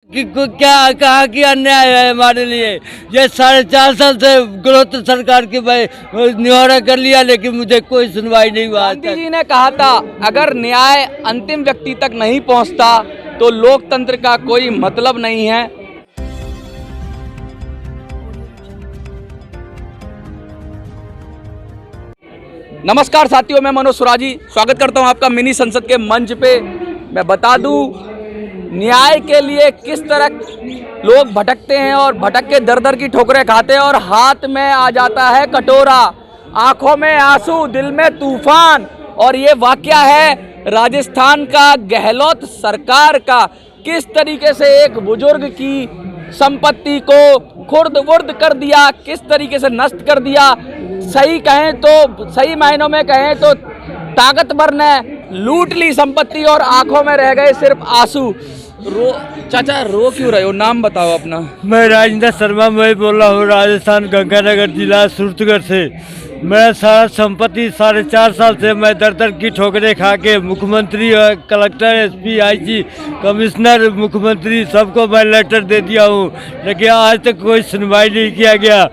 कि क्या कहा कि अन्याय है हमारे लिए। ये 4.5 साल से गहलोत सरकार की मैं निवारा कर लिया, लेकिन मुझे कोई सुनवाई नहीं हुआ। गांधी जी ने कहा था अगर न्याय अंतिम व्यक्ति तक नहीं पहुंचता तो लोकतंत्र का कोई मतलब नहीं है। नमस्कार साथियों, मैं मनोज सुराजी स्वागत करता हूं आपका मिनी संसद के मंच पे। मैं बता दूं न्याय के लिए किस तरह लोग भटकते हैं और भटक के दर दर की ठोकरें खाते हैं और हाथ में आ जाता है कटोरा, आंखों में आंसू, दिल में तूफान। और ये वाकया है राजस्थान का, गहलोत सरकार का। किस तरीके से एक बुजुर्ग की संपत्ति को खुर्द बुर्द कर दिया, किस तरीके से नष्ट कर दिया। सही कहें तो, सही मायनों में कहें तो ताकतवर ने लूट ली संपत्ति और आंखों में रह गए सिर्फ आंसू। चाचा रो क्यों रहे हो? नाम बताओ अपना। मैं राजेंद्र शर्मा मैं बोल रहा हूँ, राजस्थान गंगानगर जिला सूरतगढ़ से। मैं सारा संपत्ति 4.5 साल से मैं दर दर की ठोकरें खा के मुख्यमंत्री, कलेक्टर, एसपी, आईजी, कमिश्नर, मुख्यमंत्री सबको मैं लेटर दे दिया हूँ, लेकिन आज तक कोई सुनवाई नहीं किया गया।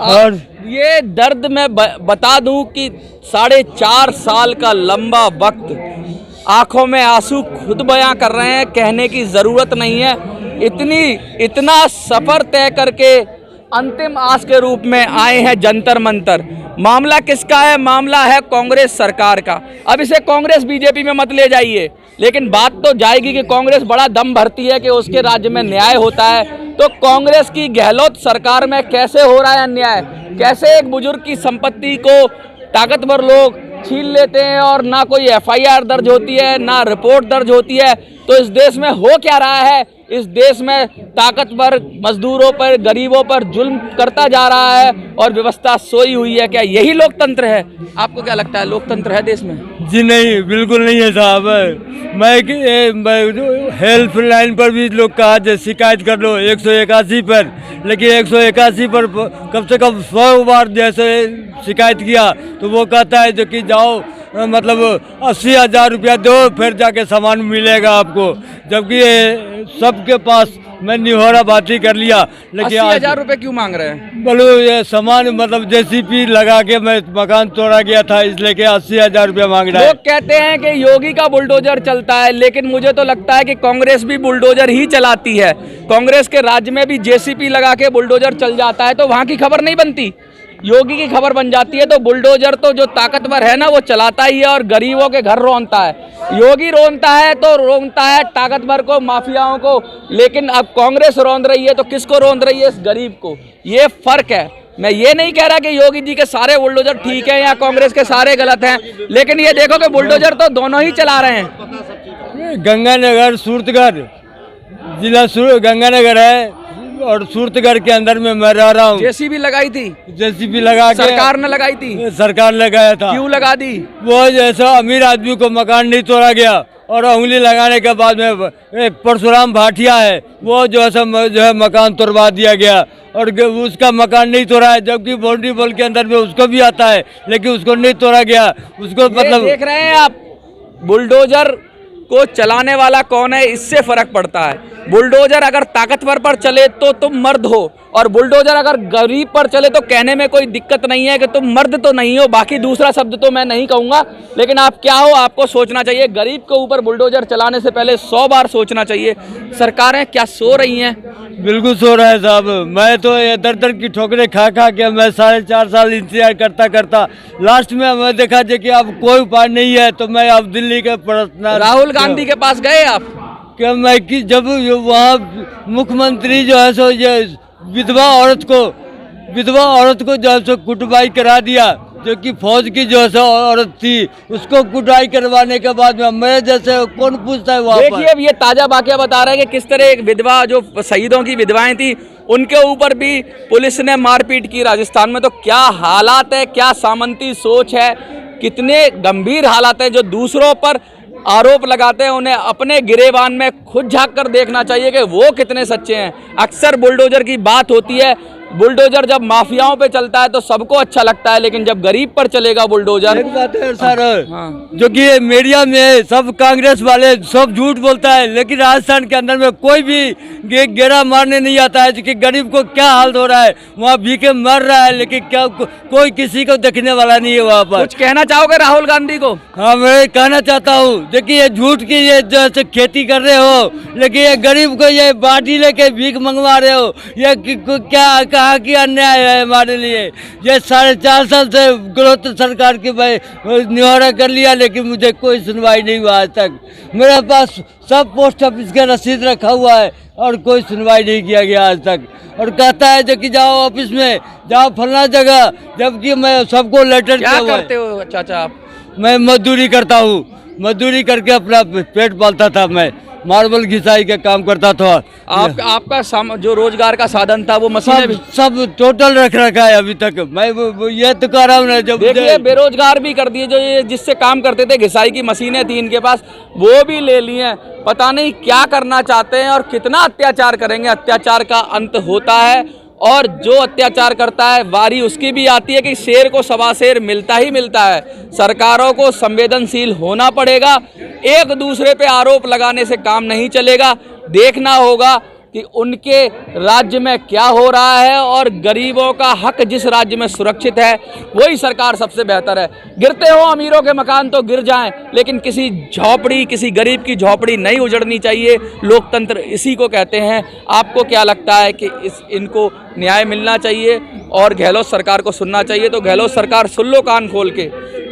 और ये दर्द मैं बता दूं कि 4.5 साल का लंबा वक्त, आंखों में आंसू खुद बयां कर रहे हैं, कहने की ज़रूरत नहीं है। इतना सफ़र तय करके अंतिम आस के रूप में आए हैं जंतर मंतर। मामला किसका है? मामला है कांग्रेस सरकार का। अब इसे कांग्रेस बीजेपी में मत ले जाइए, लेकिन बात तो जाएगी कि कांग्रेस बड़ा दम भरती है कि उसके राज्य में न्याय होता है। तो कांग्रेस की गहलोत सरकार में कैसे हो रहा है अन्याय? कैसे एक बुजुर्ग की संपत्ति को ताकतवर लोग छीन लेते हैं और ना कोई एफआईआर दर्ज होती है, ना रिपोर्ट दर्ज होती है। तो इस देश में हो क्या रहा है? इस देश में ताकतवर मजदूरों पर, गरीबों पर जुल्म करता जा रहा है और व्यवस्था सोई हुई है। क्या यही लोकतंत्र है? आपको क्या लगता है, लोकतंत्र है देश में? जी नहीं, बिल्कुल नहीं है साहब। मैं हेल्पलाइन पर भी लोग कहा जो शिकायत कर लो 181 पर, लेकिन 181 पर कम से कम 100 बार जैसे शिकायत किया तो वो कहता है जो कि जाओ मतलब 80,000 रुपया दो फिर जाके सामान मिलेगा आपको, जबकि सबके पास मैं निहोरा बाती कर लिया। लेकिन 80,000 रुपये क्यों मांग रहे हैं? बोलो ये सामान मतलब जेसीपी लगा के मैं मकान तोड़ा गया था, इसलिए के 80,000 रुपया मांग रहा है। लोग कहते हैं कि योगी का बुलडोजर चलता है, लेकिन मुझे तो लगता है कि कांग्रेस भी बुलडोजर ही चलाती है। कांग्रेस के राज्य में भी जेसीपी लगा के बुलडोजर चल जाता है तो वहाँ की खबर नहीं बनती, योगी की खबर बन जाती है। तो बुलडोजर तो जो ताकतवर है ना वो चलाता ही है और गरीबों के घर रोनता है। योगी रोनता है तो रोनता है ताकतवर को, माफियाओं को, लेकिन अब कांग्रेस रोन रही है तो किसको रोन रही है? इस गरीब को। ये फर्क है। मैं ये नहीं कह रहा कि योगी जी के सारे बुलडोजर ठीक हैं या कांग्रेस के सारे गलत हैं, लेकिन ये देखो कि बुलडोजर तो दोनों ही चला रहे हैं। गंगानगर सूरतगढ़ जिला गंगानगर है और सूरतगढ़ के अंदर में मैं रह रहा हूँ। जेसीबी लगाई थी? जेसीबी लगा के सरकार ने लगाई थी? सरकार लगाया था। क्यों लगा दी? वो जैसा अमीर आदमी को मकान नहीं तोड़ा गया और उंगली लगाने के बाद में एक परशुराम भाटिया है वो जो है मकान तोड़वा दिया गया और उसका मकान नहीं तोड़ा है, जबकि बाउंड्री वॉल के अंदर में उसको भी आता है लेकिन उसको नहीं तोड़ा गया। उसको मतलब देख रहे हैं आप, बुलडोजर को चलाने वाला कौन है इससे फर्क पड़ता है। बुलडोजर अगर ताकतवर पर चले तो तुम मर्द हो, और बुलडोजर अगर गरीब पर चले तो कहने में कोई दिक्कत नहीं है कि तुम मर्द तो नहीं हो। बाकी दूसरा शब्द तो मैं नहीं कहूँगा, लेकिन आप क्या हो आपको सोचना चाहिए। गरीब के ऊपर बुलडोजर चलाने से पहले 100 बार सोचना चाहिए। सरकारें क्या सो रही हैं? बिल्कुल सो रहा है साहब। मैं तो ये दर दर की ठोकरें खा के मैं 4.5 साल इंतजार करता लास्ट में मैं देखा कि अब कोई उपाय नहीं है तो मैं अब दिल्ली के राहुल गांधी के पास गए आप? क्या मैं कि जब वहाँ मुख्यमंत्री जो है सो ये विधवा औरत को जो है सो कुटवाई करा दिया, जो कि फौज की जो है औरत थी उसको कुटाई करवाने के बाद में मेरे जैसे कौन पूछता है वहाँ पर? देखिए अब ये ताजा वाकया बता रहे हैं कि किस तरह एक विधवा, जो शहीदों की विधवाएं थी, उनके ऊपर भी पुलिस ने मारपीट की राजस्थान में। तो क्या हालात है, क्या सामंती सोच है, कितने गंभीर हालात हैं। जो दूसरों पर आरोप लगाते हैं उन्हें अपने गिरेबान में खुद झांक कर देखना चाहिए कि वो कितने सच्चे हैं। अक्सर बुलडोजर की बात होती है, बुलडोजर जब माफियाओं पे चलता है तो सबको अच्छा लगता है, लेकिन जब गरीब पर चलेगा बुलडोजर। एक बात है सर, हाँ। जो कि ये मीडिया में सब कांग्रेस वाले सब झूठ बोलता है, लेकिन राजस्थान के अंदर में कोई भी गेरा मारने नहीं आता है कि गरीब को क्या हाल हो रहा है। वहाँ भीखे मर रहा है, लेकिन क्या कोई किसी को देखने वाला नहीं है वहाँ पर। कुछ कहना चाहोगे राहुल गांधी को? हाँ, मैं कहना चाहता हूँ, देखिए ये झूठ की ये जैसे खेती कर रहे हो, लेकिन ये गरीब को ये बाटी लेके भीख मंगवा रहे हो, ये क्या कहाँ की अन्याय है हमारे लिए। ये 4.5 साल से गलत सरकार की मैं निवारा कर लिया, लेकिन मुझे कोई सुनवाई नहीं हुआ आज तक। मेरे पास सब पोस्ट ऑफिस का रसीद रखा हुआ है और कोई सुनवाई नहीं किया गया आज तक। और कहता है जो कि जाओ ऑफिस में, जाओ फलना जगह, जबकि मैं सबको लेटर क्या करते हो चाचा आप? मैं मजदूरी करता हूँ, मजदूरी करके अपना पेट पालता था। मैं मार्बल घिसाई का काम करता था। आपका जो रोजगार का साधन था वो मशीनें भी सब टोटल रख रखा है अभी तक। मैं ये तो कह रहा हूँ ना, जब देखिए बेरोजगार भी कर दिए। जो ये जिससे काम करते थे, घिसाई की मशीनें थी इनके पास, वो भी ले ली हैं। पता नहीं क्या करना चाहते हैं और कितना अत्याचार करेंगे। अत्याचार का अंत होता है और जो अत्याचार करता है वारी उसकी भी आती है कि शेर को सवा शेर मिलता ही मिलता है। सरकारों को संवेदनशील होना पड़ेगा। एक दूसरे पे आरोप लगाने से काम नहीं चलेगा। देखना होगा कि उनके राज्य में क्या हो रहा है और गरीबों का हक जिस राज्य में सुरक्षित है वही सरकार सबसे बेहतर है। गिरते हो अमीरों के मकान तो गिर जाएं, लेकिन किसी झोपड़ी, किसी गरीब की झोपड़ी नहीं उजड़नी चाहिए। लोकतंत्र इसी को कहते हैं। आपको क्या लगता है कि इनको न्याय मिलना चाहिए और गहलोत सरकार को सुनना चाहिए? तो गहलोत सरकार सुन लो कान खोल के।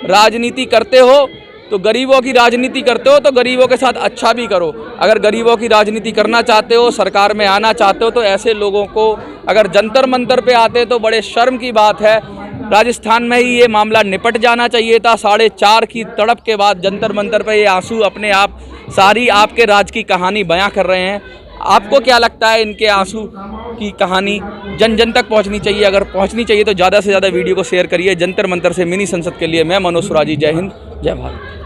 राजनीति करते हो तो गरीबों की राजनीति करते हो तो गरीबों के साथ अच्छा भी करो। अगर गरीबों की राजनीति करना चाहते हो, सरकार में आना चाहते हो, तो ऐसे लोगों को अगर जंतर मंतर पे आते तो बड़े शर्म की बात है। राजस्थान में ही ये मामला निपट जाना चाहिए था। 4.5 की तड़प के बाद जंतर मंतर पे ये आंसू अपने आप सारी आपके राज की कहानी बयां कर रहे हैं। आपको क्या लगता है इनके आंसू की कहानी जन जन तक पहुंचनी चाहिए? अगर पहुंचनी चाहिए तो ज़्यादा से ज़्यादा वीडियो को शेयर करिए। जंतर मंतर से मिनी संसद के लिए मैं मनोज सुराजी। जय हिंद, जय भारत।